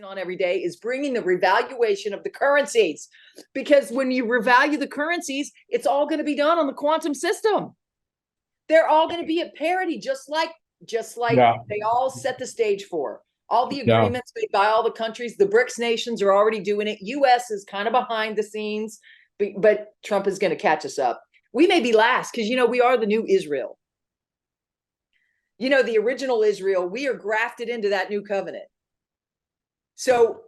on every day is bringing the revaluation of the currencies, because when you revalue the currencies, it's all going to be done on the quantum system. They're all going to be at parity, just like they all set the stage for. All the agreements made by all the countries, the BRICS nations are already doing it. US is kind of behind the scenes, but Trump is going to catch us up. We may be last because, we are the new Israel. The original Israel, we are grafted into that new covenant. So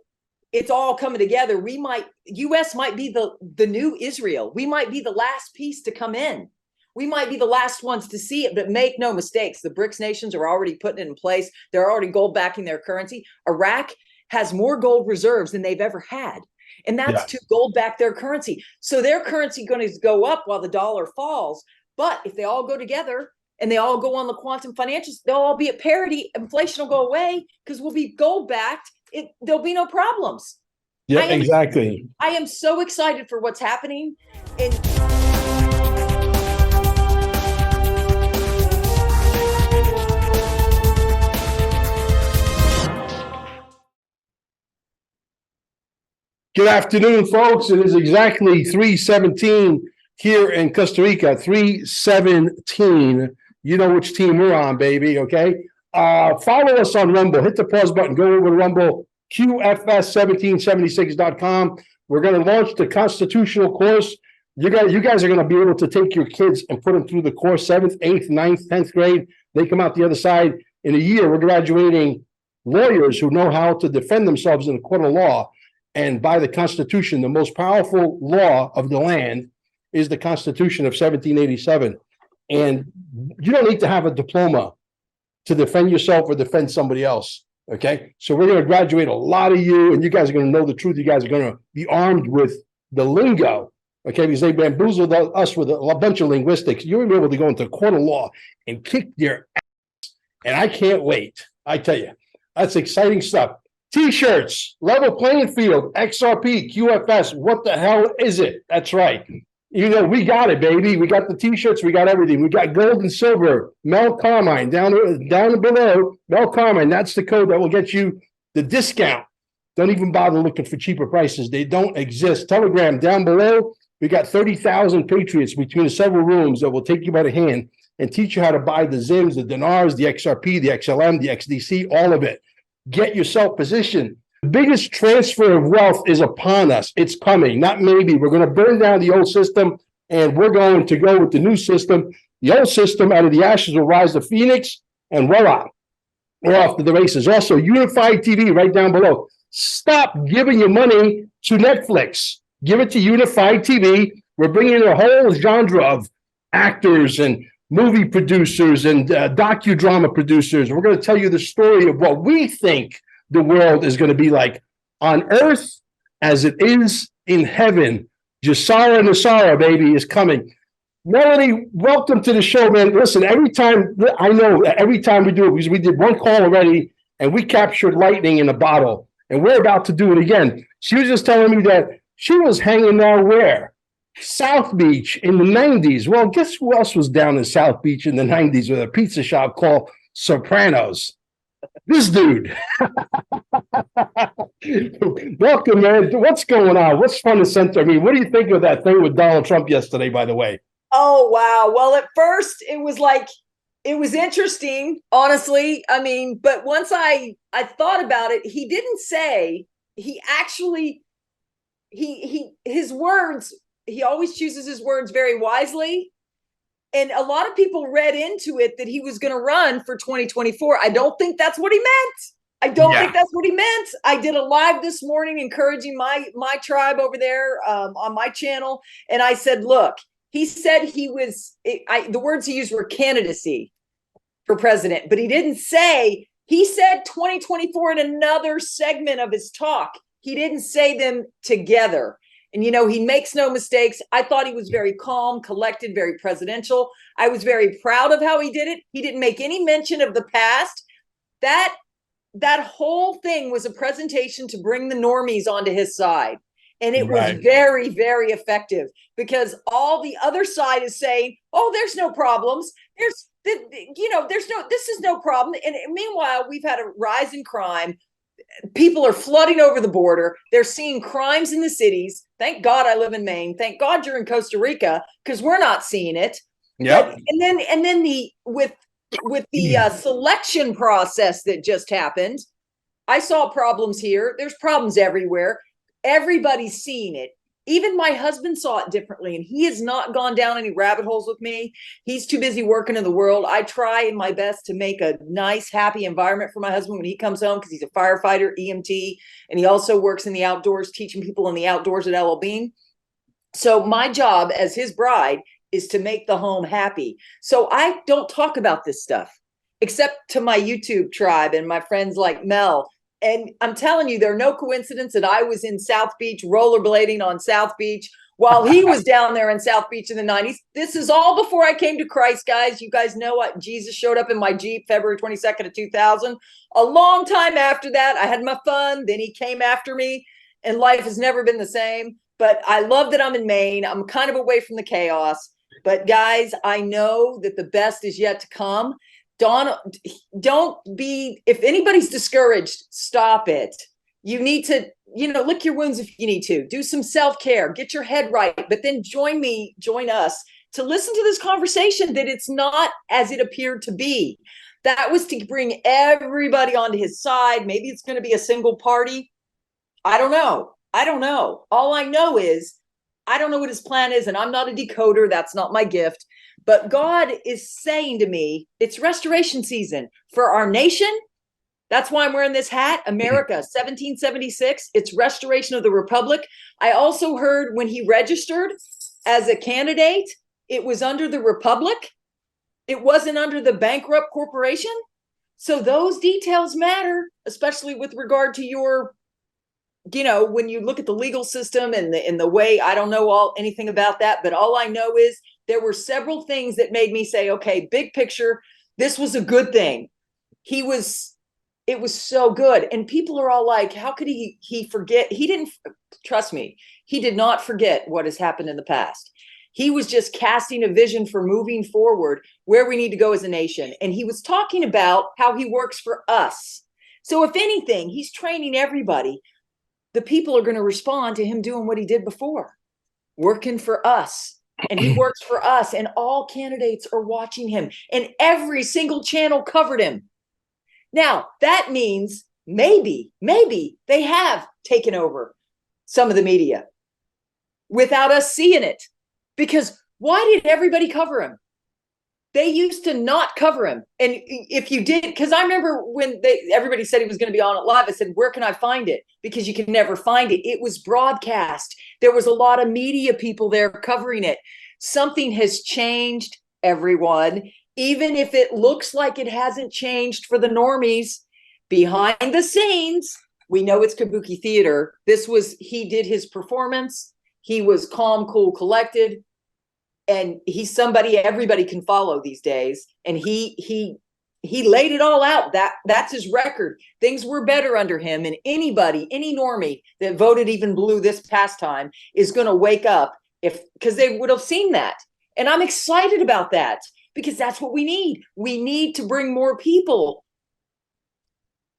it's all coming together. US might be the new Israel. We might be the last piece to come in. We might be the last ones to see it, but make no mistakes. The BRICS nations are already putting it in place. They're already gold backing their currency. Iraq has more gold reserves than they've ever had. And that's to gold back their currency. So their currency going to go up while the dollar falls. But if they all go together and they all go on the quantum financials, they'll all be at parity. Inflation will go away because we'll be gold backed. There'll be no problems. Yeah, exactly. I am so excited for what's happening. Good afternoon, folks. It is exactly 3:17 here in Costa Rica. 3:17. You know which team we're on, baby. Okay. Follow us on Rumble. Hit the pause button. Go over to Rumble. QFS1776.com. We're going to launch the constitutional course. You guys are going to be able to take your kids and put them through the course. 7th, 8th, 9th, 10th grade. They come out the other side. In a year, we're graduating lawyers who know how to defend themselves in a court of law. And by the Constitution, the most powerful law of the land is the Constitution of 1787. And you don't need to have a diploma to defend yourself or defend somebody else. Okay. So we're going to graduate a lot of you, and you guys are going to know the truth. You guys are going to be armed with the lingo. Okay. Because they bamboozled us with a bunch of linguistics. You're going to be able to go into a court of law and kick their ass. And I can't wait. I tell you, that's exciting stuff. T-shirts, level playing field, XRP, QFS. What the hell is it? That's right. We got it, baby. We got the T-shirts. We got everything. We got gold and silver. Mel Carmine down below. Mel Carmine. That's the code that will get you the discount. Don't even bother looking for cheaper prices. They don't exist. Telegram down below. We got 30,000 patriots between the several rooms that will take you by the hand and teach you how to buy the ZIMs, the dinars, the XRP, the XLM, the XDC, all of it. Get yourself positioned. The biggest transfer of wealth is upon us. It's coming, not maybe. We're going to burn down the old system, and we're going to go with the new system. The old system, out of the ashes will rise the phoenix, and voila, we're off to the races. Also, Unified TV right down below. Stop giving your money to Netflix. Give it to Unified TV. We're bringing a whole genre of actors and movie producers and docudrama producers. We're going to tell you the story of what we think the world is going to be like on earth as it is in heaven. Jasara Nasara, baby, is coming. Melanie, welcome to the show, man. Listen, every time we do it, because we did one call already and we captured lightning in a bottle, and we're about to do it again. She was just telling me that she was hanging out where? South Beach in the 90s. Well, guess who else was down in South Beach in the 90s with a pizza shop called Sopranos? This dude. Welcome, man. What's going on? What's front and center? I mean, what do you think of that thing with Donald Trump yesterday, by the way? Oh, wow. Well, at first it was interesting, honestly. I mean, but once I thought about it, he didn't say, his words, he always chooses his words very wisely. And a lot of people read into it that he was going to run for 2024. I don't think that's what he meant. I did a live this morning encouraging my tribe over there on my channel. And I said, look, he said the words he used were candidacy for president, but he didn't say, he said 2024 in another segment of his talk. He didn't say them together. And, he makes no mistakes. I thought he was very calm, collected, very presidential. I was very proud of how he did it. He didn't make any mention of the past. That whole thing was a presentation to bring the normies onto his side. And it was very, very effective, because all the other side is saying, oh, there's no problems. This is no problem. And meanwhile, we've had a rise in crime. people are flooding over the border. They're seeing crimes in the cities. Thank God I live in Maine. Thank God you're in Costa Rica, because we're not seeing it. Yep. And then with the selection process that just happened, I saw problems here. There's problems everywhere. Everybody's seeing it. Even my husband saw it differently, and he has not gone down any rabbit holes with me. He's too busy working in the world. I try my best to make a nice, happy environment for my husband when he comes home, because he's a firefighter, EMT, and he also works in the outdoors, teaching people in the outdoors at LL Bean. So my job as his bride is to make the home happy. So I don't talk about this stuff, except to my YouTube tribe and my friends like Mel. And I'm telling you, there are no coincidence that I was in South Beach rollerblading on South Beach while he was down there in South Beach in the 90s. This is all before I came to Christ, guys. You guys know what? Jesus showed up in my Jeep February 22nd of 2000. A long time after that, I had my fun. Then he came after me, and life has never been the same. But I love that I'm in Maine. I'm kind of away from the chaos. But guys, I know that the best is yet to come. Don't be, if anybody's discouraged, stop it. You need to, lick your wounds if you need to. Do some self-care, get your head right, but then join us to listen to this conversation that it's not as it appeared to be. That was to bring everybody onto his side. Maybe it's going to be a single party. I don't know. All I know is I don't know what his plan is, and I'm not a decoder. That's not my gift. But God is saying to me, it's restoration season for our nation. That's why I'm wearing this hat. America, 1776. It's restoration of the republic. I also heard when he registered as a candidate, it was under the republic. It wasn't under the bankrupt corporation. So those details matter, especially with regard to your, when you look at the legal system and the way, I don't know anything about that, but all I know is there were several things that made me say, okay, big picture, this was a good thing. It was so good. And people are all like, how could he forget? He didn't, trust me, he did not forget what has happened in the past. He was just casting a vision for moving forward where we need to go as a nation. And he was talking about how he works for us. So if anything, he's training everybody. The people are going to respond to him doing what he did before, working for us. And he works for us, and all candidates are watching him, and every single channel covered him. Now, that means maybe they have taken over some of the media without us seeing it. Because why did everybody cover him? They used to not cover him. And if you did, because I remember when everybody said he was going to be on it live, I said, where can I find it? Because you can never find it. It was broadcast. There was a lot of media people there covering it. Something has changed, everyone. Even if it looks like it hasn't changed for the normies, behind the scenes, we know it's kabuki theater. He did his performance. He was calm, cool, collected. And he's somebody everybody can follow these days. And he laid it all out. That's his record. Things were better under him. And any normie that voted even blue this past time is going to wake up because they would have seen that. And I'm excited about that because that's what we need. We need to bring more people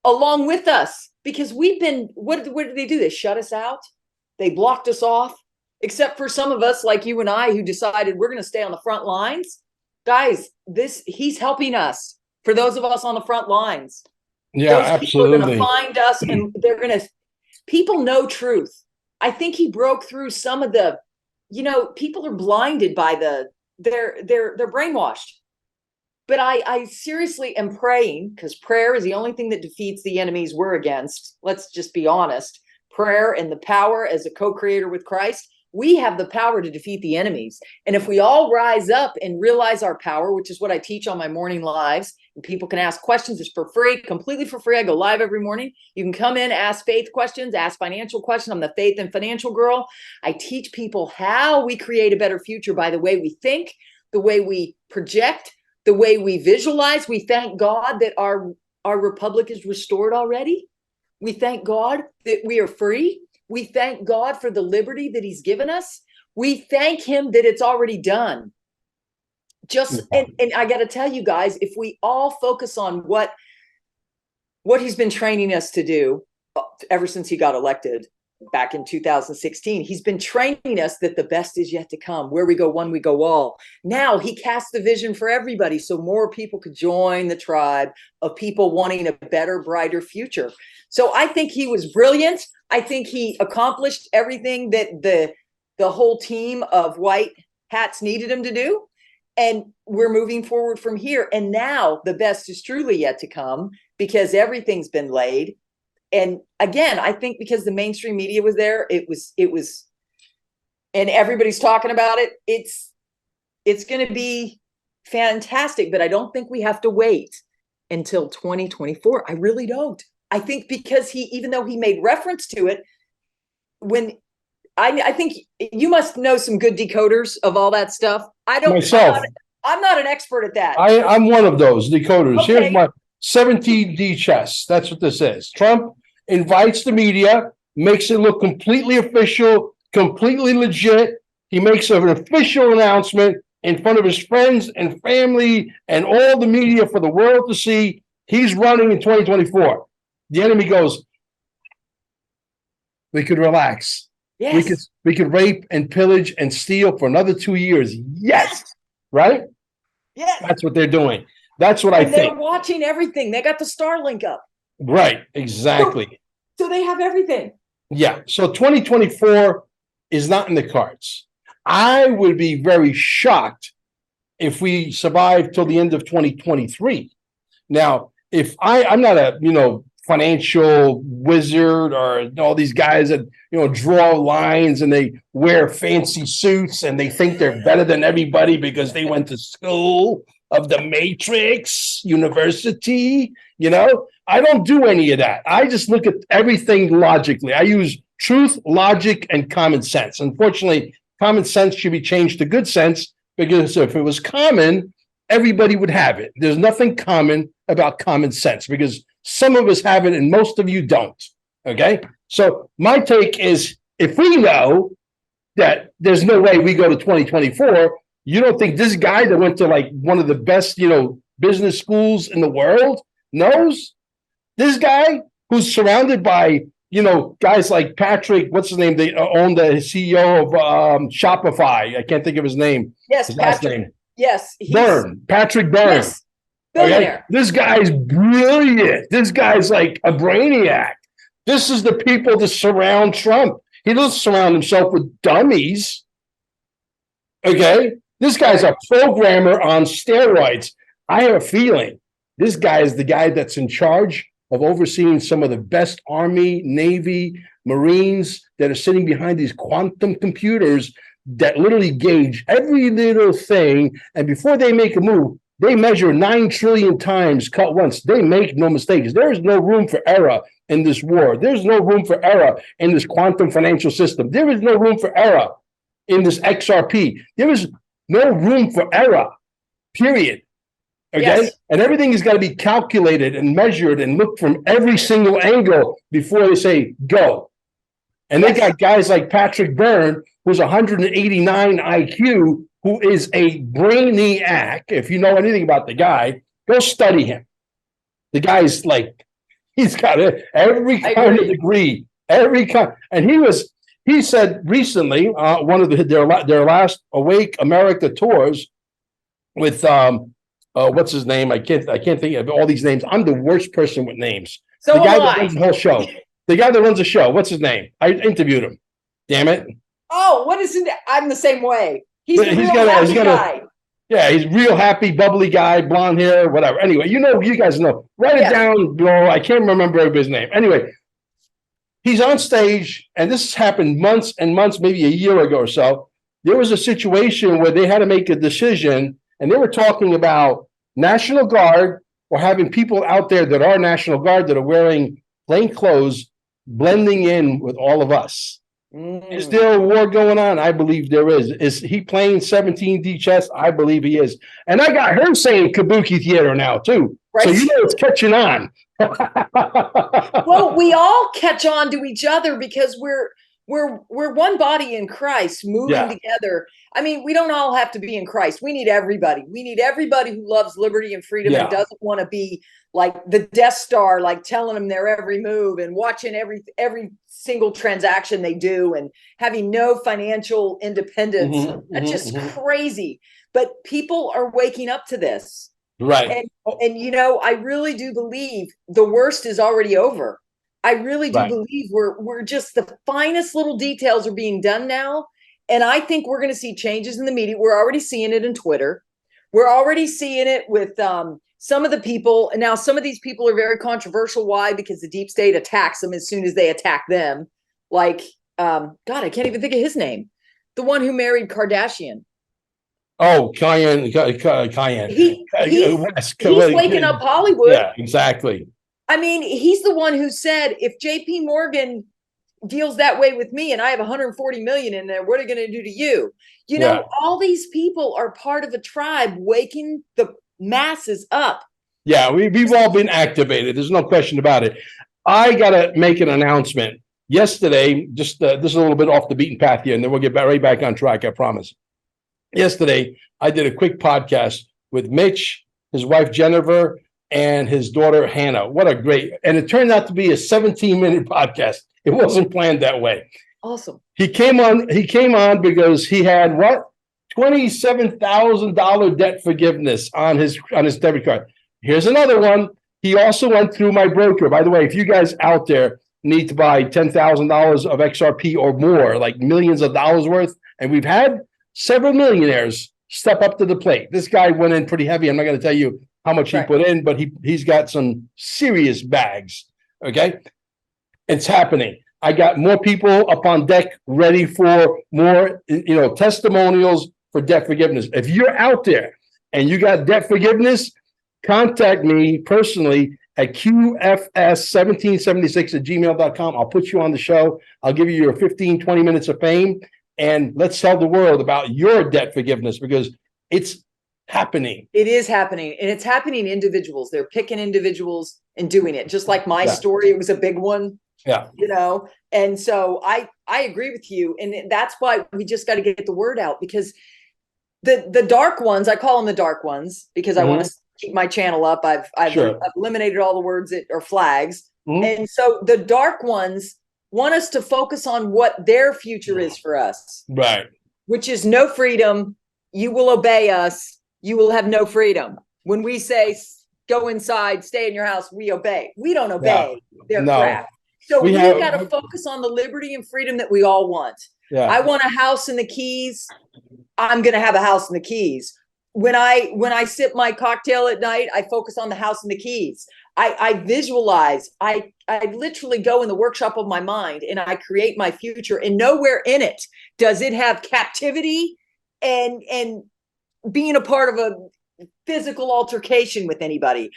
along with us because we've been, what did they do? They shut us out. They blocked us off. Except for some of us like you and I who decided we're going to stay on the front lines. Guys, he's helping us. For those of us on the front lines. Yeah, those absolutely. People are going to find us and people know truth. I think he broke through some of the, people are blinded by they're brainwashed. But I seriously am praying, because prayer is the only thing that defeats the enemies we're against. Let's just be honest. Prayer and the power as a co-creator with Christ. We have the power to defeat the enemies. And if we all rise up and realize our power, which is what I teach on my morning lives, and people can ask questions, it's for free, completely for free. I go live every morning. You can come in, ask faith questions, ask financial questions. I'm the faith and financial girl. I teach people how we create a better future by the way we think, the way we project, the way we visualize. We thank God that our republic is restored already. We thank God that we are free. We thank God for the liberty that he's given us. We thank him that it's already done. And I got to tell you guys, if we all focus on what he's been training us to do, ever since he got elected back in 2016. He's been training us that the best is yet to come. Where we go one, we go all. Now he cast the vision for everybody so more people could join the tribe of people wanting a better, brighter future. So I think he was brilliant. I think he accomplished everything that the whole team of white hats needed him to do. And we're moving forward from here. And now the best is truly yet to come because everything's been laid. And again, I think because the mainstream media was there, it was, and everybody's talking about it. It's going to be fantastic, but I don't think we have to wait until 2024. I really don't. I think because even though he made reference to it, when I think you must know some good decoders of all that stuff. I don't. Myself. I'm not an expert at that. I'm one of those decoders. Okay. Here's my 17D chess. That's what this is. Trump invites the media, makes it look completely official, completely legit. He makes an official announcement in front of his friends and family and all the media for the world to see. He's running in 2024. The enemy goes, we could relax. Yes. We could rape and pillage and steal for another 2 years. Yes. Right? Yes. That's what they're doing. That's what I think. They're watching everything. They got the Starlink up. Right. Exactly. So they have everything. Yeah. So 2024 is not in the cards. I would be very shocked if we survive till the end of 2023. Now, if I'm not a, financial wizard or all these guys that, draw lines and they wear fancy suits and they think they're better than everybody because they went to school of the Matrix University. I don't do any of that. I just look at everything logically. I use truth, logic, and common sense. Unfortunately, common sense should be changed to good sense because if it was common, everybody would have it. There's nothing common about common sense because some of us have it and most of you don't. Okay. So my take is if we know that there's no way we go to 2024, you don't think this guy that went to like one of the best, business schools in the world knows? This guy who's surrounded by, guys like Patrick, what's his name? They own the CEO of Shopify. I can't think of his name. Yes, his Patrick. last name. Yes. Patrick Byrne. Yes. Billionaire. Okay? This guy's brilliant. This guy's like a brainiac. This is the people that surround Trump. He doesn't surround himself with dummies. Okay? This guy's a programmer on steroids. I have a feeling this guy is the guy that's in charge of overseeing some of the best Army, Navy, Marines that are sitting behind these quantum computers that literally gauge every little thing. And before they make a move, they measure 9 trillion times cut once. They make no mistakes. There is no room for error in this war. There's no room for error in this quantum financial system. There is no room for error in this XRP. There is no room for error, period. Okay. Yes. And everything has got to be calculated and measured and looked from every single angle before they say go. And they got guys like Patrick Byrne, who's 189 IQ, who is a brainiac. If you know anything about the guy, go study him. The guy's like, he's got every kind of degree, every kind. And he said recently, one of their last Awake America tours with what's his name? I can't think of all these names. I'm the worst person with names. So the guy that runs the whole show. The guy that runs the show. What's his name? I interviewed him. Damn it. Oh, what is it? I'm the same way. He's a guy. Yeah, he's real happy, bubbly guy, blonde hair, whatever. Anyway, you guys know. Write it down below. I can't remember everybody's name. Anyway, he's on stage, and this has happened months and months, maybe a year ago or so. There was a situation where they had to make a decision, and they were talking about National Guard or having people out there that are National Guard that are wearing plain clothes, blending in with all of us. Is there a war going on? I believe there is. Is he playing 17D chess? I believe he is. And I got her saying kabuki theater now, too. Right. So it's catching on. Well, we all catch on to each other because we're one body in Christ moving together. I mean, we don't all have to be in Christ. We need everybody. We need everybody who loves liberty and freedom and doesn't want to be like the Death Star, like telling them their every move and watching every single transaction they do and having no financial independence. That's just crazy. But people are waking up to this. Right. And you know, I really do believe the worst is already over. I really do believe we're just the finest little details are being done now. And I think we're going to see changes in the media. We're already seeing it in Twitter. We're already seeing it with some of the people. And now some of these people are very controversial. Why? Because the deep state attacks them as soon as they attack them. Like, God, I can't even think of his name. The one who married Kardashian. Oh, Cayenne. He's waking up Hollywood. Yeah, exactly. I mean, he's the one who said, if JP Morgan deals that way with me and I have 140 million in there, what are they going to do to you? You know, all these people are part of a tribe waking the masses up. Yeah, we've all been activated. There's no question about it. I got to make an announcement. Yesterday, just this is a little bit off the beaten path here, and then we'll get right back on track, I promise. Yesterday, I did a quick podcast with Mitch, his wife, Jennifer, and his daughter, Hannah. What a great, and it turned out to be a 17-minute podcast. It wasn't planned that way. Awesome. He came on because he had what? $27,000 debt forgiveness on his debit card. Here's another one. He also went through my broker. By the way, if you guys out there need to buy $10,000 of XRP or more, like millions of dollars worth, and we've had several millionaires step up to the plate. This guy went in pretty heavy. I'm not going to tell you how much he put in, but he's got some serious bags. Okay. It's happening. I got more people up on deck ready for more, testimonials for debt forgiveness. If you're out there and you got debt forgiveness, contact me personally at qfs1776@gmail.com. I'll put you on the show. I'll give you your 15, 20 minutes of fame, and let's tell the world about your debt forgiveness because it's happening. It is happening, and it's happening individuals. They're picking individuals and doing it. Just like my story, it was a big one. Yeah. And so I agree with you. And that's why we just got to get the word out, because the dark ones, I call them the dark ones because I want to keep my channel up. I've eliminated all the words that are flags. And so the dark ones want us to focus on what their future is for us. Right. Which is no freedom. You will obey us. You will have no freedom. When we say go inside, stay in your house, we obey. We don't obey their crap. So we got to focus on the liberty and freedom that we all want. Yeah. I want a house and the keys. I'm going to have a house and the keys. When I sip my cocktail at night, I focus on the house and the keys. I visualize. I literally go in the workshop of my mind and I create my future. And nowhere in it does it have captivity and being a part of a physical altercation with anybody.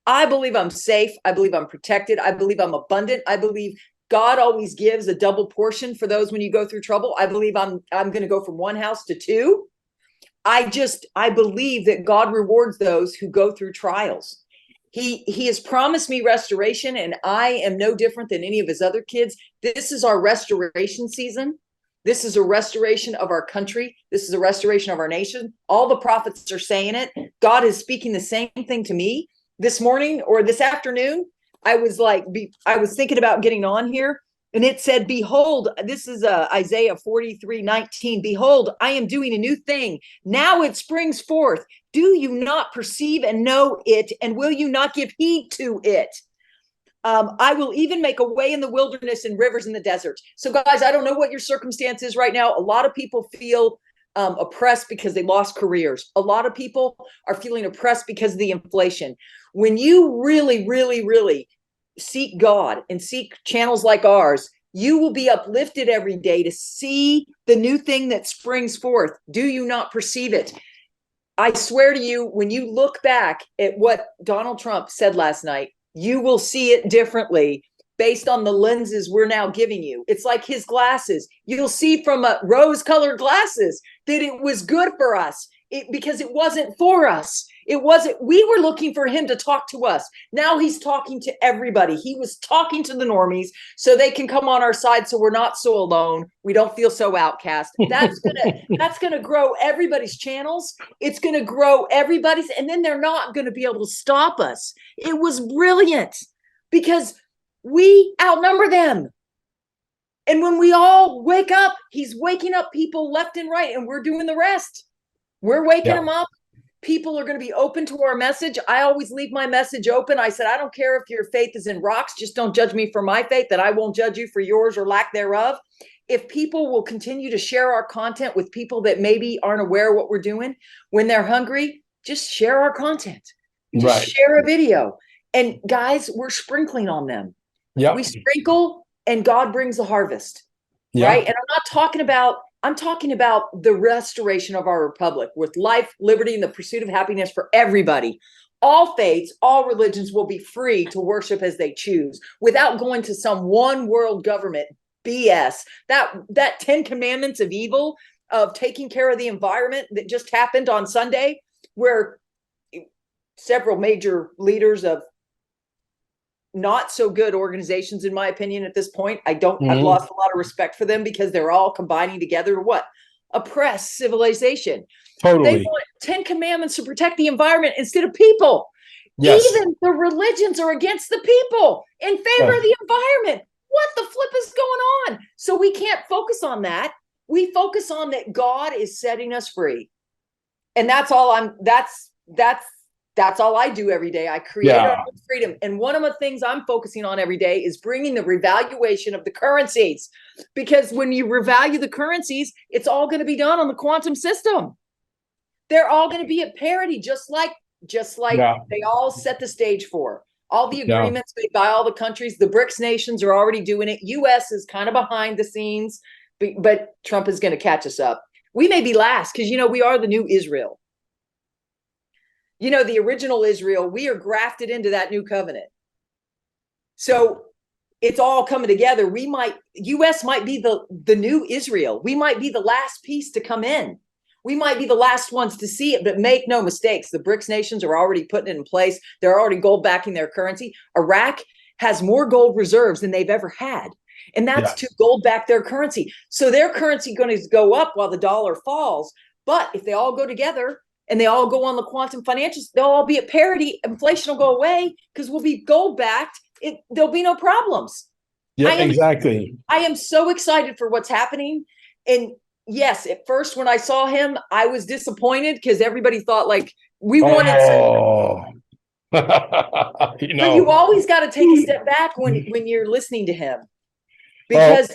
I believe I'm safe. I believe I'm protected. I believe I'm abundant. I believe God always gives a double portion for those when you go through trouble. I believe I'm going to go from one house to two. I believe that God rewards those who go through trials. He has promised me restoration, and I am no different than any of his other kids. This is our restoration season. This is a restoration of our country. This is a restoration of our nation. All the prophets are saying it. God is speaking the same thing to me. This morning or this afternoon, I was thinking about getting on here, and it said, behold, this is Isaiah 43:19. Behold, I am doing a new thing. Now it springs forth. Do you not perceive and know it? And will you not give heed to it? I will even make a way in the wilderness and rivers in the desert. So guys, I don't know what your circumstance is right now. A lot of people feel oppressed because they lost careers. A lot of people are feeling oppressed because of the inflation. When you really, really, really seek God and seek channels like ours, you will be uplifted every day to see the new thing that springs forth. Do you not perceive it? I swear to you, when you look back at what Donald Trump said last night, you will see it differently based on the lenses we're now giving you. It's like his glasses. You'll see from rose-colored glasses that it was good for us because it wasn't for us. It wasn't, we were looking for him to talk to us. Now he's talking to everybody. He was talking to the normies so they can come on our side so we're not so alone. We don't feel so outcast. That's gonna grow everybody's channels. It's gonna grow everybody's, and then they're not gonna be able to stop us. It was brilliant because we outnumber them. And when we all wake up, he's waking up people left and right, and we're doing the rest. We're waking them up. People are going to be open to our message. I always leave my message open. I said, I don't care if your faith is in rocks. Just don't judge me for my faith, that I won't judge you for yours or lack thereof. If people will continue to share our content with people that maybe aren't aware of what we're doing, when they're hungry, just share our content. Just share a video. And guys, we're sprinkling on them. We sprinkle and God brings the harvest, right? And I'm talking about the restoration of our republic with life, liberty, and the pursuit of happiness for everybody. All faiths, all religions will be free to worship as they choose without going to some one world government BS. That 10 commandments of evil, of taking care of the environment, that just happened on Sunday, where several major leaders of not so good organizations, in my opinion, at this point. I've lost a lot of respect for them because they're all combining together to what? Oppress civilization. Totally. They want 10 commandments to protect the environment instead of people. Yes. Even the religions are against the people in favor of the environment. What the flip is going on? So we can't focus on that. We focus on that God is setting us free. And that's all that's all I do every day. I create our own freedom. And one of the things I'm focusing on every day is bringing the revaluation of the currencies. Because when you revalue the currencies, it's all going to be done on the quantum system. They're all going to be at parity, just like they all set the stage for. All the agreements made by all the countries, the BRICS nations are already doing it. US is kind of behind the scenes, but Trump is going to catch us up. We may be last because, we are the new Israel. The original Israel, we are grafted into that new covenant. So it's all coming together. US might be the new Israel. We might be the last piece to come in. We might be the last ones to see it, but make no mistakes. The BRICS nations are already putting it in place. They're already gold backing their currency. Iraq has more gold reserves than they've ever had. And that's to gold back their currency. So their currency going to go up while the dollar falls. But if they all go together, and they all go on the quantum financials, they'll all be at parity. Inflation will go away because we'll be gold backed. There'll be no problems. Yeah, exactly. I am so excited for what's happening. And yes, at first when I saw him, I was disappointed because everybody thought we wanted But you always got to take a step back when you're listening to him, because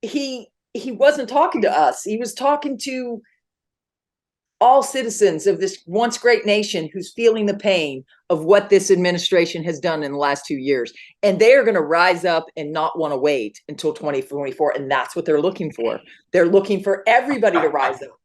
he wasn't talking to us. He was talking to all citizens of this once great nation who's feeling the pain of what this administration has done in the last 2 years. And they are going to rise up and not want to wait until 2024. And that's what they're looking for. They're looking for everybody to rise up.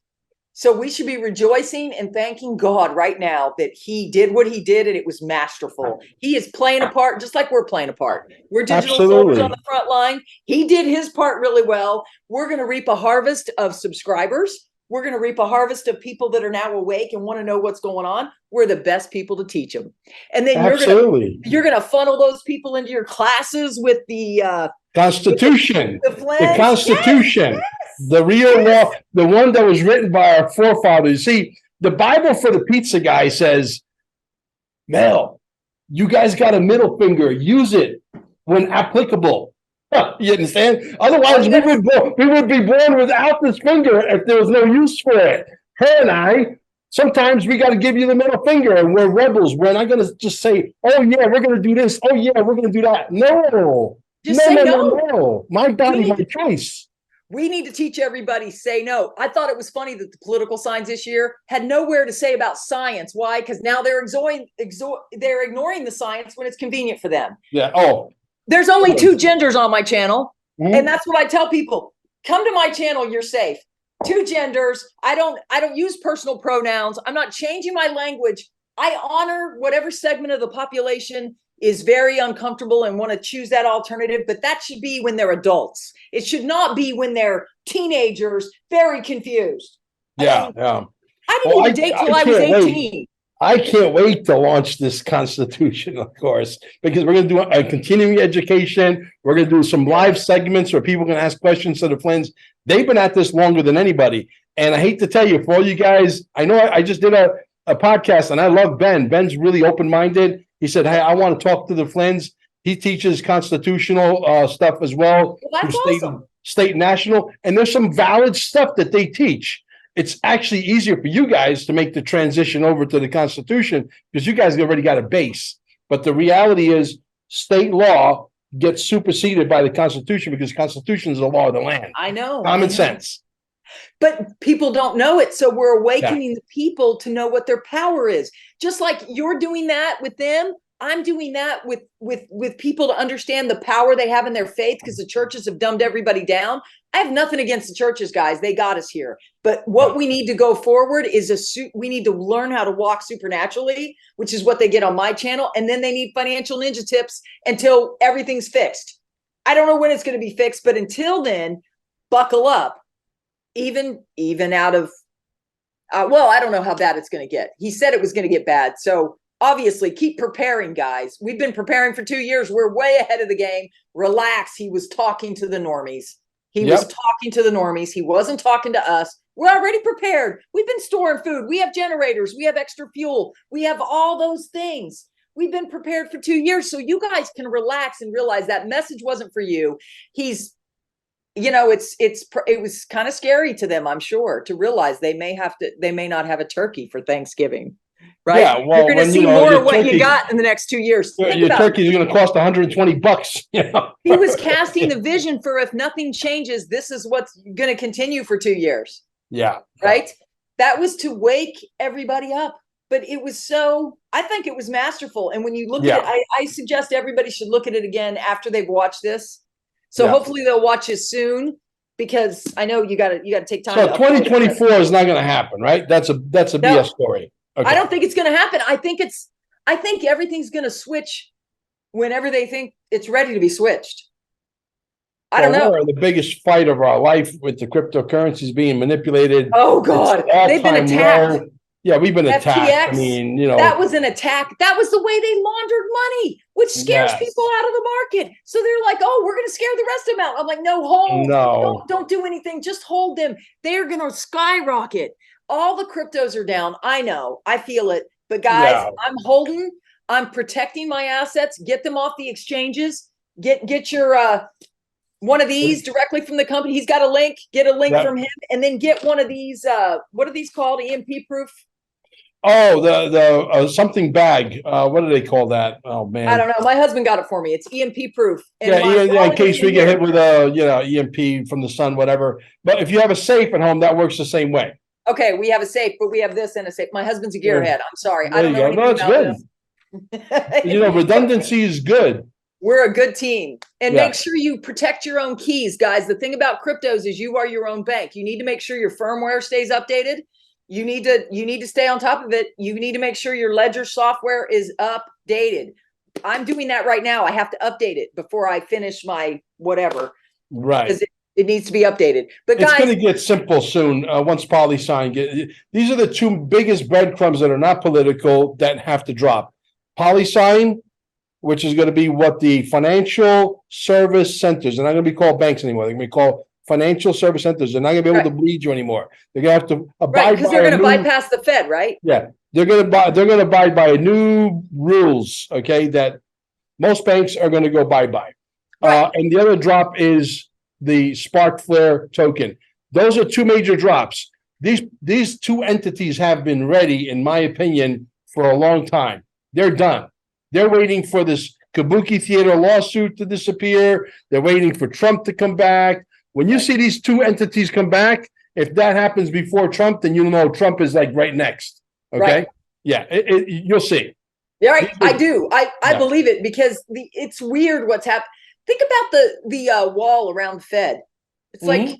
So we should be rejoicing and thanking God right now that he did what he did, and it was masterful. He is playing a part just like we're playing a part. We're digital soldiers on the front line. He did his part really well. We're going to reap a harvest of subscribers. We're going to reap a harvest of people that are now awake and want to know what's going on. We're the best people to teach them. And then you're going to funnel those people into your classes with the Constitution, the Constitution, the real law, the one that was written by our forefathers. See, the Bible for the pizza guy says, Mel, you guys got a middle finger. Use it when applicable. You understand? Otherwise, we would be born without this finger if there was no use for it. Her and I, sometimes we got to give you the middle finger, and we're rebels. We're not going to just say, "Oh yeah, we're going to do this. Oh yeah, we're going to do that." No, no. My body, my choice. We need to teach everybody say no. I thought it was funny that the political signs this year had nowhere to say about science. Why? Because now they're ignoring the science when it's convenient for them. Yeah. Oh. There's only 2 genders on my channel. And that's what I tell people. Come to my channel, you're safe. 2 genders. I don't use personal pronouns. I'm not changing my language. I honor whatever segment of the population is very uncomfortable and want to choose that alternative, but that should be when they're adults. It should not be when they're teenagers, very confused. I didn't even date till I was 18. I can't wait to launch this constitutional course because we're going to do a continuing education. We're going to do some live segments where people can ask questions to the Flynns. They've been at this longer than anybody. And I hate to tell you, for all you guys, I know I just did a podcast and I love Ben. Ben's really open-minded. He said, hey, I want to talk to the Flynns. He teaches constitutional stuff as well. Well, that's awesome. State and national. And there's some valid stuff that they teach. It's actually easier for you guys to make the transition over to the Constitution because you guys already got a base. But the reality is state law gets superseded by the Constitution because the Constitution is the law of the land. I know. Common sense. But people don't know it. So we're awakening the people to know what their power is. Just like you're doing that with them, I'm doing that with people to understand the power they have in their faith because the churches have dumbed everybody down. I have nothing against the churches, guys. They got us here. But what we need to go forward is we need to learn how to walk supernaturally, which is what they get on my channel. And then they need financial ninja tips until everything's fixed. I don't know when it's going to be fixed, but until then, buckle up. Even out of, well, I don't know how bad it's going to get. He said it was going to get bad. So obviously keep preparing, guys. We've been preparing for 2 years. We're way ahead of the game. Relax. He was talking to the normies. He was talking to the normies. He wasn't talking to us. We're already prepared. We've been storing food. We have generators. We have extra fuel. We have all those things. We've been prepared for 2 years. So you guys can relax and realize that message wasn't for you. He's, you know, it was kind of scary to them, I'm sure, to realize they may not have a turkey for Thanksgiving. Right. Yeah, well, you're going to see more of what you got in the next 2 years. Your turkey is going to cost $120. You know? He was casting the vision for if nothing changes, this is what's going to continue for 2 years. Yeah. Right. That was to wake everybody up. But it was I think it was masterful. And when you look at it, I suggest everybody should look at it again after they've watched this. So hopefully they'll watch it soon. Because I know you got to take time. So 2024 is not going to happen, right? That's a BS story. Okay. I don't think it's going to happen. I think everything's going to switch whenever they think it's ready to be switched. I don't know. We're in the biggest fight of our life with the cryptocurrencies being manipulated. Oh God, they've been attacked. Low. Yeah, we've been attacked. FTX, I mean, you know, that was an attack. That was the way they laundered money, which scares people out of the market. So they're like, "Oh, we're going to scare the rest of them out." I'm like, "No, don't do anything. Just hold them. They're going to skyrocket." All the cryptos are down. I know. I feel it. But guys, I'm protecting my assets. Get them off the exchanges. Get your one of these directly from the company. He's got a link. Get a link from him, and then get one of these. What are these called? EMP proof. Oh, the something bag. What do they call that? Oh man, I don't know. My husband got it for me. It's EMP proof. And in case we get hit with a EMP from the sun, whatever. But if you have a safe at home, that works the same way. Okay, we have a safe, but we have this and a safe. My husband's a gearhead. I'm sorry. I don't know. No, it's good. Redundancy is good. We're a good team. And make sure you protect your own keys, guys. The thing about cryptos is you are your own bank. You need to make sure your firmware stays updated. You need to stay on top of it. You need to make sure your ledger software is updated. I'm doing that right now. I have to update it before I finish my whatever. Right. Because it needs to be updated. But it's guys, going to get simple soon. Once PolySign these are the two biggest breadcrumbs that are not political that have to drop. PolySign, which is going to be what the financial service centers, they're not going to be called banks anymore. They're going to be called financial service centers. They're not going to be able to bleed you anymore. They're going to have to abide because they're going to bypass the Fed, right? Yeah, they're going to abide by new rules. Okay, that most banks are going to go bye-bye. And the other drop is the Spark Flare token. Those are two major drops. These two entities have been ready, in my opinion, for a long time. They're done. They're waiting for this Kabuki Theater lawsuit to disappear. They're waiting for Trump to come back. When you see these two entities come back, if that happens before Trump, then you know Trump is like right next. Okay? Right. Yeah, you'll see. Yeah, right. I do. I believe it because it's weird what's happened. Think about the wall around the Fed. It's like,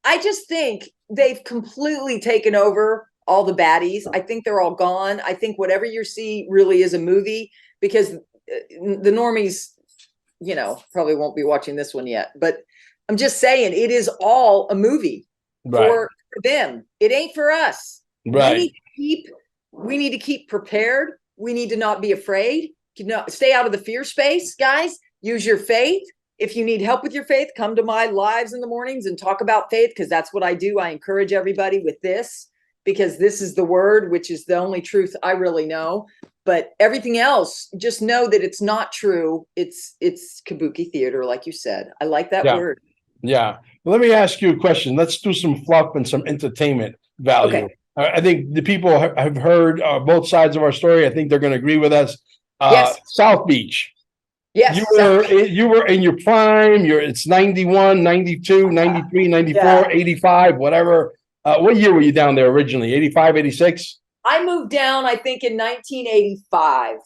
I just think they've completely taken over all the baddies. I think they're all gone. I think whatever you see really is a movie because the normies, probably won't be watching this one yet. But I'm just saying it is all a movie for them. It ain't for us. Right. We need to keep prepared. We need to not be afraid. Stay out of the fear space, guys. Use your faith. If you need help with your faith, come to my lives in the mornings and talk about faith, because that's what I do. I encourage everybody with this, because this is the word, which is the only truth I really know. But everything else, just know that it's not true. It's kabuki theater, like you said. I like that word. Yeah. Let me ask you a question. Let's do some fluff and some entertainment value. Okay. I think the people have heard both sides of our story. I think they're going to agree with us. Yes. South Beach. Yes. You were in your prime. It's 91, 92, 93, 94, Yeah. 85, whatever. What year were you down there originally? 85, 86? I moved down, I think, in 1985.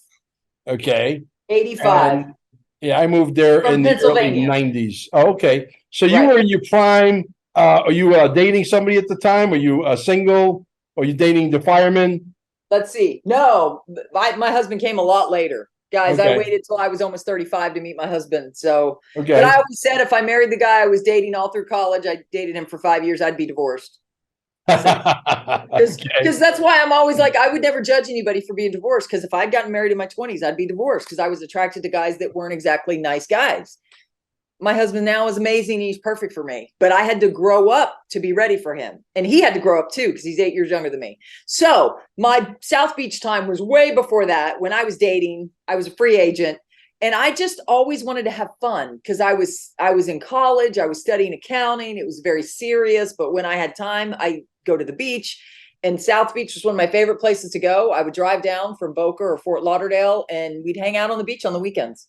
Okay. 85. And, yeah, I moved there From in the early Pennsylvania. 90s. Oh, okay. So you were in your prime. Are you dating somebody at the time? Are you single? Are you dating the fireman? Let's see. No, my husband came a lot later. Guys, I Okay. waited till I was almost 35 to meet my husband. So, Okay. but I always said if I married the guy I was dating all through college, I dated him for 5 years, I'd be divorced. Because that's why I'm always like, I would never judge anybody for being divorced. Because if I'd gotten married in my 20s, I'd be divorced, because I was attracted to guys that weren't exactly nice guys. My husband now is amazing. He's perfect for me, but I had to grow up to be ready for him. And he had to grow up too, because he's 8 years younger than me. So my South Beach time was way before that. When I was dating, I was a free agent, and I just always wanted to have fun, because I was in college. I was studying accounting. It was very serious, but when I had time, I go to the beach, and South Beach was one of my favorite places to go. I would drive down from Boca or Fort Lauderdale, and we'd hang out on the beach on the weekends.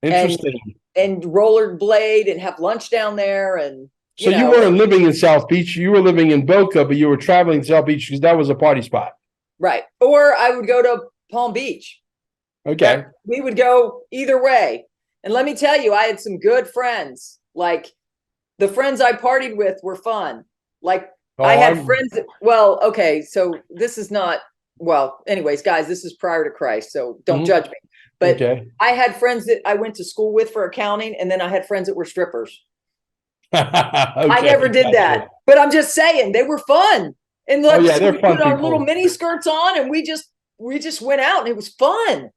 Interesting. And rollerblade and have lunch down there. And so you weren't living in South Beach. You were living in Boca, but you were traveling to South Beach because that was a party spot. Right. Or I would go to Palm Beach. Okay. We would go either way. And let me tell you, I had some good friends. Like, the friends I partied with were fun. Like, I had friends that, well, okay, so this is not, well, anyways, guys, this is prior to Christ, so don't judge me. But I had friends that I went to school with for accounting, and then I had friends that were strippers. I never did that, but I'm just saying they were fun. And like, we put our little mini skirts on, and we just went out, and it was fun.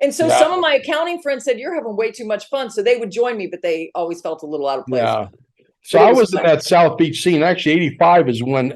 And so some of my accounting friends said, "You're having way too much fun," so they would join me, but they always felt a little out of place. Yeah. So I was in that South Beach scene. Actually, 85 is when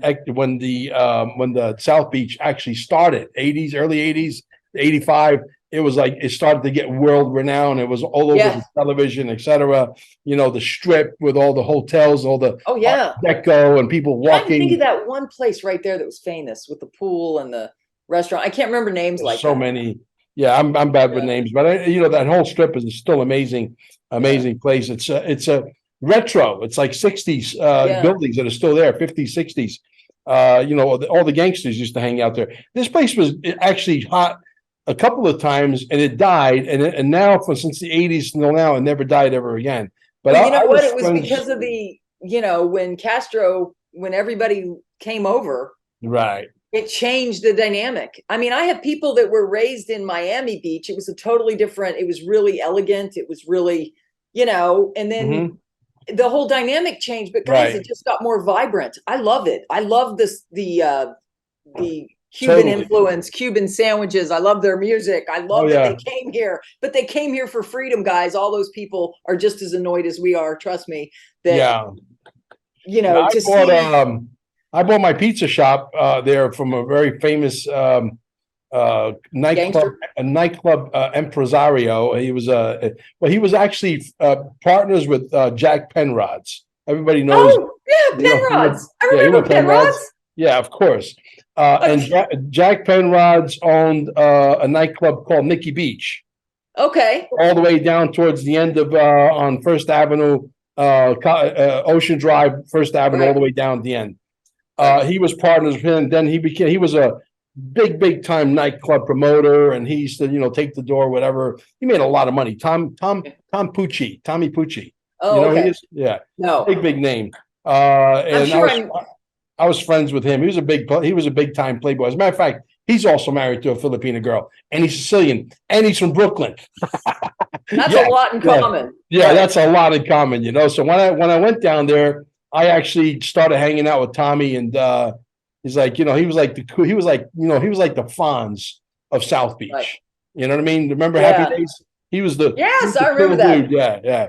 the South Beach actually started. 80s, early 80s, 85. It was like it started to get world renowned. It was all over the television, etc. You know, the strip with all the hotels, all the deco and people walking. Think of that one place right there that was famous with the pool and the restaurant. I can't remember names. There's like so many. Yeah, I'm bad with names, but that whole strip is still amazing place. It's a retro. It's like 60s buildings that are still there, 50s, 60s. All the gangsters used to hang out there. This place was actually hot a couple of times, and it died. And now, since the 80s till now, it never died ever again. But you know what? It was because of the, when Castro, when everybody came over, right? It changed the dynamic. I mean, I have people that were raised in Miami Beach. It was a totally different. It was really elegant. It was really, and then the whole dynamic changed. But guys, it just got more vibrant. I love it. I love the Cuban influence, Cuban sandwiches. I love their music. I love that they came here, but they came here for freedom, guys. All those people are just as annoyed as we are. Trust me. That, I bought my pizza shop there from a very famous nightclub impresario. He was actually partners with Jack Penrod's. Everybody knows. Oh yeah, Penrod's. I remember Penrod's. Yeah, of course. And Jack Penrod's owned a nightclub called Nikki Beach. Okay. All the way down towards the end of on First Avenue, Ocean Drive, First Avenue, all the way down at the end. He was partners with him. Then he was a big time nightclub promoter, and he used to take the door, whatever. He made a lot of money. Tommy Pucci. Oh, okay. Big name. And I was friends with him. He was a big time playboy. As a matter of fact, he's also married to a Filipina girl, and he's Sicilian, and he's from Brooklyn. That's a lot in common. Yeah, that's a lot in common. So when I went down there, I actually started hanging out with Tommy, and He's like, you know, he was like he was like, you know, he was like the Fonz of South Beach. Right. You know what I mean? Remember Yeah. Happy Days? He was the Yes, I cool remember that. dude. Yeah, yeah.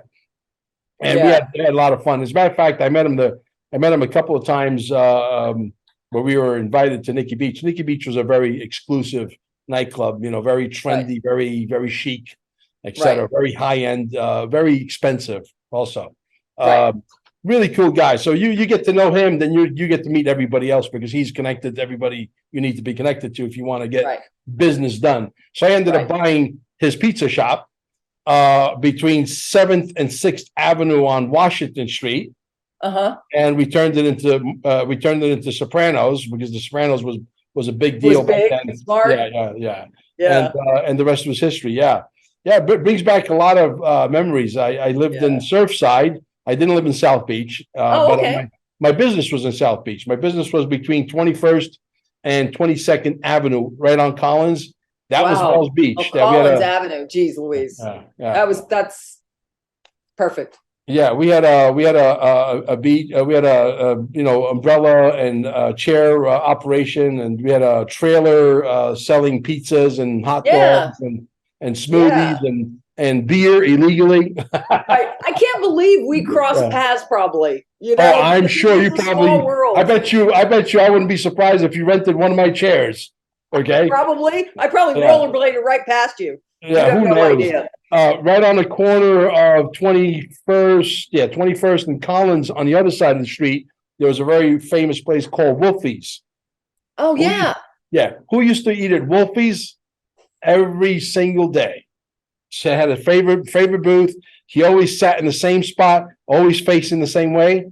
And we Yeah. had a lot of fun. As a matter of fact, I met him a couple of times where we were invited to Nikki Beach. Nikki Beach was a very exclusive nightclub, you know, very trendy, very chic, etc. Right. Very high end, very expensive also. Right. Really cool guy. So you get to know him, then you get to meet everybody else because he's connected to everybody you need to be connected to if you want to get Right. business done. So I ended up buying his pizza shop between 7th and 6th Avenue on Washington Street. And we turned it into Sopranos because the Sopranos was a big deal back then. Smart. Yeah. And the rest was history. Yeah. It brings back a lot of memories. I lived in Surfside. I didn't live in South Beach, but my business was in South Beach. My business was between 21st and 22nd Avenue, right on Collins. That was Hall's Beach. Collins Avenue. Geez, Louise. That's perfect. Yeah, we had a beach. We had a umbrella and chair operation, and we had a trailer selling pizzas and hot dogs and smoothies and beer illegally. I can't believe we crossed paths. Probably, you know. Oh, I'm sure you probably. I bet you. I wouldn't be surprised if you rented one of my chairs. Okay. Probably. I probably rollerbladed right past you. Yeah, who knows? Right on the corner of 21st and Collins on the other side of the street, there was a very famous place called Wolfie's. Oh, yeah. Who used to eat at Wolfie's every single day? She had a favorite booth. He always sat in the same spot, always facing the same way.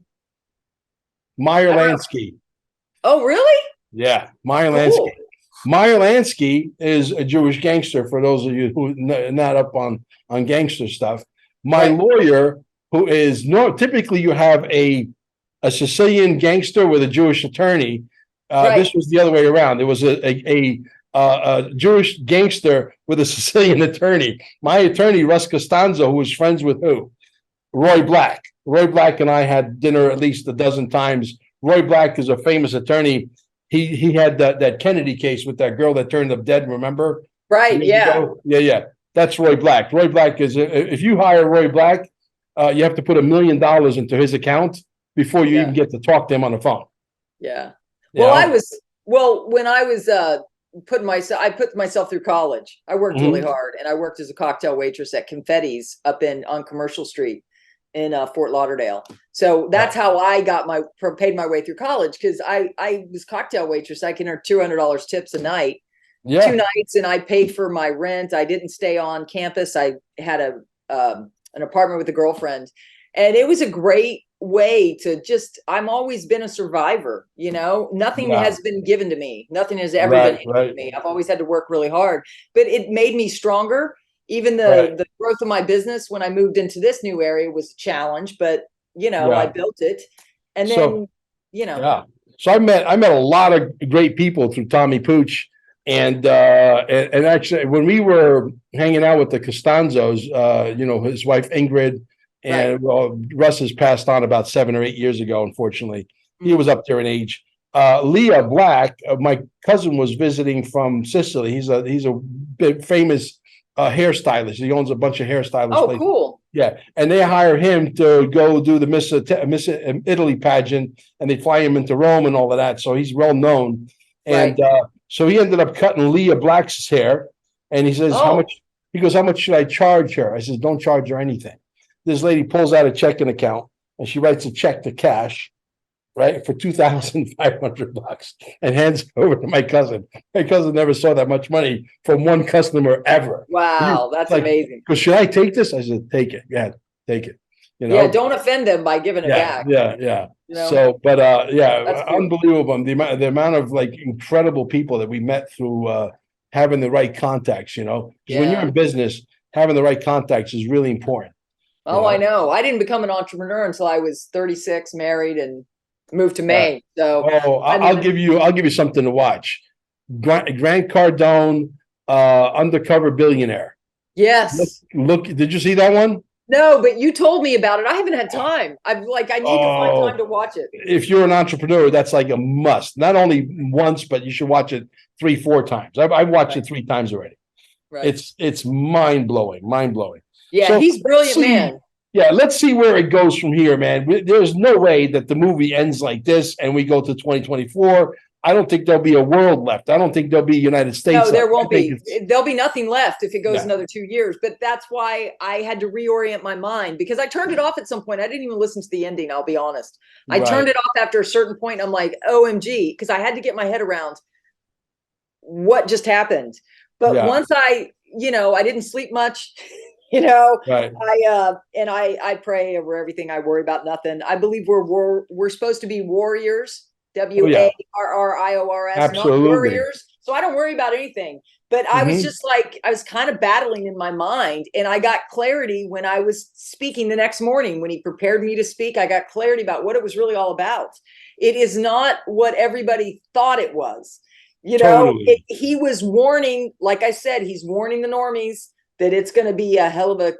Meyer Lansky. Oh, really? Yeah, Meyer Lansky. Meyer Lansky is a Jewish gangster, for those of you who are not up on gangster stuff. My lawyer, who is typically you have a Sicilian gangster with a Jewish attorney. This was the other way around. There was a Jewish gangster with a Sicilian attorney. My attorney, Russ Costanzo, who was friends with who? Roy Black. Roy Black and I had dinner at least a dozen times. Roy Black is a famous attorney. He had that Kennedy case with that girl that turned up dead, remember? Right, yeah. Yeah. That's Roy Black. Roy Black is, if you hire Roy Black, you have to put $1 million into his account before you even get to talk to him on the phone. Yeah. Well, when I was I put myself through college. I worked really hard, and I worked as a cocktail waitress at Confetti's up on Commercial Street in Fort Lauderdale. So that's how I paid my way through college, because I was cocktail waitress. I can earn $200 tips a night, 2 nights, and I paid for my rent. I didn't stay on campus. I had an apartment with a girlfriend, and it was a great way to I'm always been a survivor, you know. Nothing has been given to me. Nothing has ever been given to me. I've always had to work really hard, but it made me stronger. Even the growth of my business when I moved into this new area was a challenge, but I built it. And then, So I met a lot of great people through Tommy Pooch. And actually when we were hanging out with the Costanzos, his wife Ingrid, and Russ has passed on about 7 or 8 years ago, unfortunately. He was up there in age. Leah Black, my cousin, was visiting from Sicily. He's a big famous hairstylist. He owns a bunch of hairstylists. Oh, cool. Yeah. And they hire him to go do the Miss Italy pageant, and they fly him into Rome and all of that. So he's well known. And so he ended up cutting Leah Black's hair. And he says, how much? He goes, how much should I charge her? I says, don't charge her anything. This lady pulls out a checking account and she writes a check to cash, right, for $2,500 and hands it over to my cousin. My cousin never saw that much money from one customer ever. Wow, that's amazing. Because should I take this? I said, take it. Yeah, take it. Yeah, don't offend them by giving it back. Yeah. So, but unbelievable. The amount of incredible people that we met through having the right contacts. Because when you're in business, having the right contacts is really important. Oh, I know. I didn't become an entrepreneur until I was 36, married, and moved to Maine. So I'll give you something to watch. Grant Cardone, Undercover Billionaire. Yes. Look, did you see that one? No, but you told me about it. I haven't had time. I need to find Oh, time to watch it. if you're an entrepreneur, that's like a must. Not only once, but you should watch it 3, 4 times. I've watched it Right. 3 times already. Right. It's mind blowing, mind blowing. Yeah, So he's let's brilliant, see. man. Yeah, let's see where it goes from here, man. There's no way that the movie ends like this and we go to 2024. I don't think there'll be a world left. I don't think there'll be United States No, left. there I won't think be. it's There'll be nothing left if it goes yeah, another 2 years. But that's why I had to reorient my mind because I turned it off at some point. I didn't even listen to the ending, I'll be honest. I turned right. it off after a certain point. I'm like, OMG, because I had to get my head around what just happened. But Yeah, once I didn't sleep much, you know, right. I pray over everything. I worry about nothing. I believe we're supposed to be warriors, Oh yeah, WARRIORS, not absolutely. warriors. So I don't worry about anything. But I was Hmm. just like, I was kind of battling in my mind. And I got clarity when I was speaking the next morning. When he prepared me to speak, I got clarity about what it was really all about. It is not what everybody thought it was. Totally. He was warning, like I said, he's warning the normies that it's going to be a hell of a.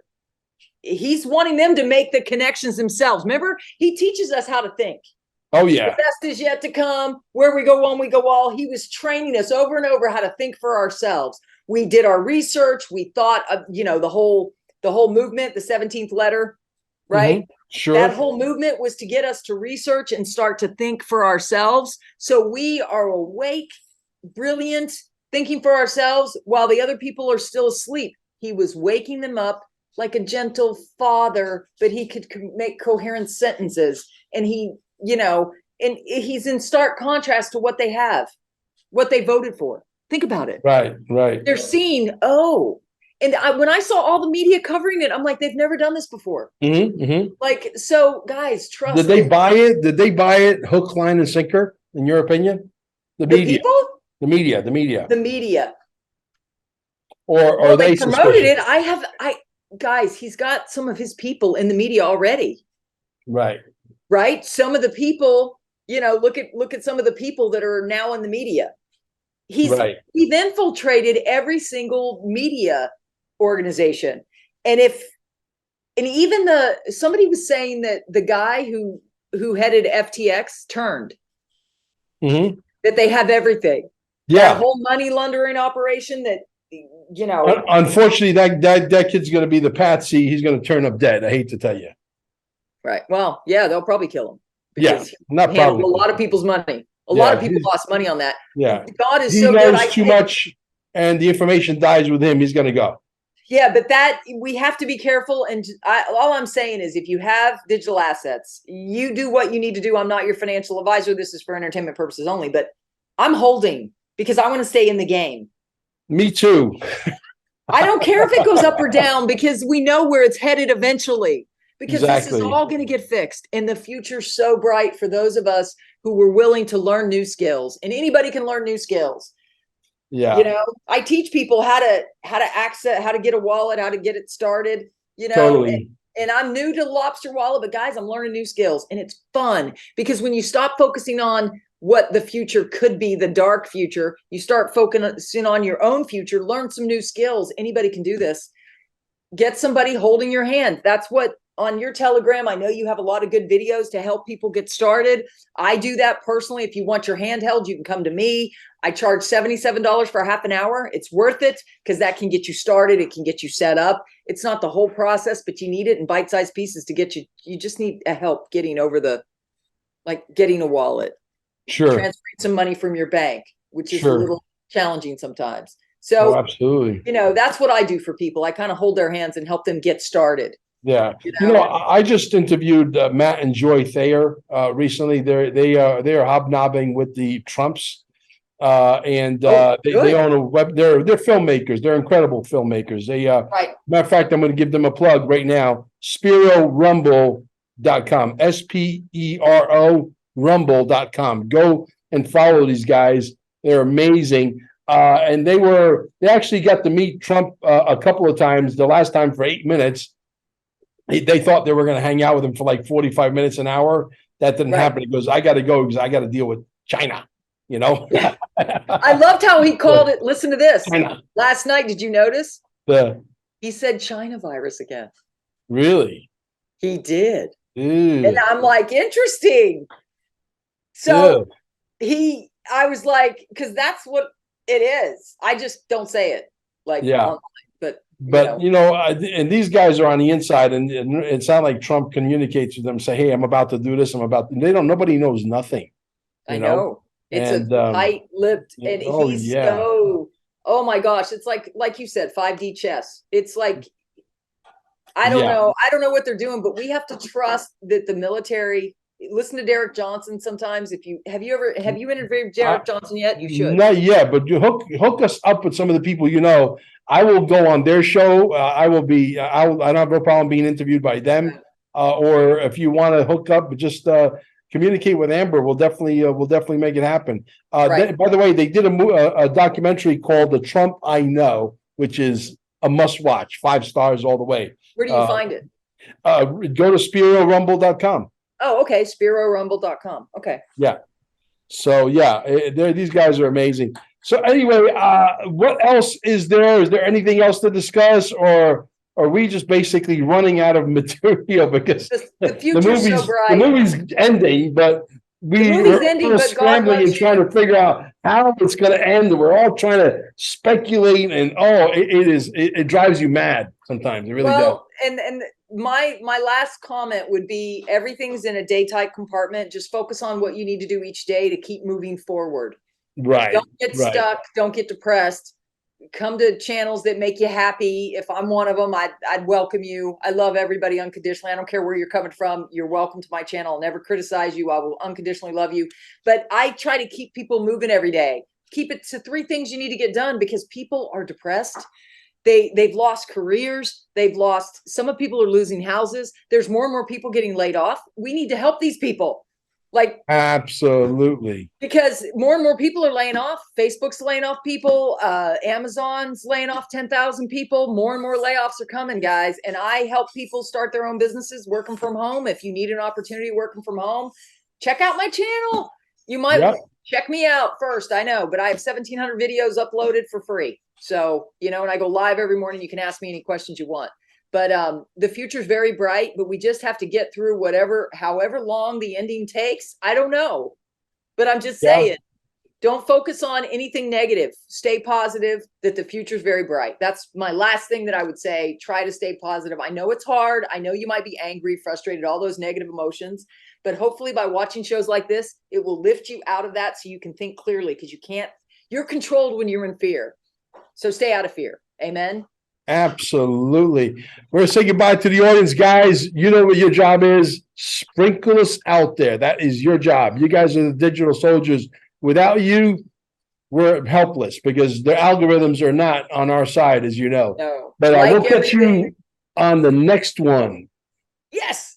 He's wanting them to make the connections themselves. Remember, he teaches us how to think. Oh The yeah, best is yet to come. Where we go one, we go all. He was training us over and over how to think for ourselves. We did our research. We thought of, the whole movement, the 17th letter, hmm, right? That sure. whole movement was to get us to research and start to think for ourselves. So we are awake, brilliant, thinking for ourselves while the other people are still asleep. He was waking them up like a gentle father, but he could make coherent sentences. And and he's in stark contrast to what they have, what they voted for. Think about it. Right, right. They're seeing, when I saw all the media covering it, I'm like, they've never done this before. Hmm, hmm. Like, so guys, Did trust they it. buy it? Did they buy it hook, line, and sinker? In your opinion, the The media, people, the media, the media, or well, are they they promoted it. suspicious? Guys, he's got some of his people in the media already, Right, right? Some of the people, look at some of the people that are now in the media. right. We've infiltrated every single media organization. And even somebody was saying that the guy who headed FTX turned, Hmm. that they have everything. That Yeah. whole money laundering operation that, Unfortunately, that kid's going to be the patsy. He's going to turn up dead. I hate to tell you. right. Well, yeah, they'll probably kill him Yeah, because not he handled a probably. lot of people's money. A lot Yeah, of people lost money on that. yeah. God is He so good. knows too much, and the information dies with him. He's going to go. Yeah, but that we have to be careful. And all I'm saying is, if you have digital assets, you do what you need to do. I'm not your financial advisor. This is for entertainment purposes only, but I'm holding because I want to stay in the game. Me too. I don't care if it goes up or down because we know where it's headed eventually, because this is Exactly. all going to get fixed. And the future's so bright for those of us who were willing to learn new skills. And anybody can learn new skills. Yeah, I teach people how to access, how to get a wallet, how to get it started, totally. and I'm new to the lobster wallet, but guys, I'm learning new skills and it's fun because when you stop focusing on what the future could be, the dark future, you start focusing on your own future, learn some new skills. Anybody can do this. Get somebody holding your hand. That's what on your Telegram. I know you have a lot of good videos to help people get started. I do that personally. If you want your handheld, you can come to me. I charge $77 for half an hour. It's worth it because that can get you started. It can get you set up. It's not the whole process, but you need it in bite-sized pieces to get you. You just need help getting over getting a wallet, Sure, transferring some money from your bank, which is a sure. little challenging sometimes. Oh, So, absolutely. that's what I do for people. I kind of hold their hands and help them get started. Yeah. You know, I just interviewed Matt and Joy Thayer recently. They are hobnobbing with the Trumps, and oh, they good. own a web. They're filmmakers. They're incredible filmmakers. Right. Matter of fact, I'm going to give them a plug right now. SpiroRumble.com. SPERO Rumble.com. Go and follow these guys. They're amazing. And they actually got to meet Trump a couple of times. The last time for 8 minutes. They thought they were going to hang out with him for like 45 minutes, an hour. That didn't Right. happen. He goes, I got to go because I got to deal with China, you know? Yeah. I loved how he called it. Listen to this. China. Last night, did you notice? The He said China virus again. Really? He did. Ew. And I'm like, interesting. So I was like, because that's what it is. I just don't say it like Yeah. online, but But and these guys are on the inside, and it's not like Trump communicates with them, say, "Hey, I'm about to do this. I'm about." They don't. Nobody knows nothing. I know it's And a tight-lipped, and oh he's yeah, so. Oh my gosh, it's like you said, 5D chess. It's like I don't yeah. know. I don't know what they're doing, but we have to trust that the military. Listen to Derek Johnson sometimes. If you have you interviewed Derek Johnson yet? You should. Not yet, but you hook us up with some of the people you know. I will go on their show. I will be. I don't have no problem being interviewed by them. Or if you want to hook up, just communicate with Amber. We'll definitely make it happen. Right. By the way, they did a documentary called "The Trump I Know," which is a must watch. 5 stars all the way. Where do you find it? Go to SpiroRumble.com. Oh, okay. SpiroRumble.com. Okay. Yeah. So yeah, these guys are amazing. So anyway, what else is there? Is there anything else to discuss, or are we just basically running out of material because the future's so bright. the movie's ending, but we're scrambling and trying to figure out how it's going to end. We're all trying to speculate, and it drives you mad sometimes. It really does. And my last comment would be everything's in a day-type compartment. Just focus on what you need to do each day to keep moving forward. Right. Don't get stuck. Don't get depressed. Come to channels that make you happy. If I'm one of them, I'd welcome you. I love everybody unconditionally. I don't care where you're coming from. You're welcome to my channel. I'll never criticize you. I will unconditionally love you. But I try to keep people moving every day. Keep it to 3 things you need to get done because people are depressed. They've lost careers. Some of people are losing houses. There's more and more people getting laid off. We need to help these people. Like absolutely, because more and more people are laying off. Facebook's laying off people. Amazon's laying off 10,000 people. More and more layoffs are coming, guys. And I help people start their own businesses working from home. If you need an opportunity working from home, check out my channel. You might check me out first. I know, but I have 1,700 videos uploaded for free. So, and I go live every morning. You can ask me any questions you want. But the future is very bright, but we just have to get through however long the ending takes. I don't know, but I'm just saying, don't focus on anything negative. Stay positive that the future is very bright. That's my last thing that I would say. Try to stay positive. I know it's hard. I know you might be angry, frustrated, all those negative emotions, but hopefully by watching shows like this, it will lift you out of that so you can think clearly because you're controlled when you're in fear. So stay out of fear. Amen. Absolutely. We're going to say goodbye to the audience, guys. You know what your job is. Sprinkle us out there. That is your job. You guys are the digital soldiers. Without you, we're helpless because the algorithms are not on our side, as you know. No. But I will catch you on the next one. Yes.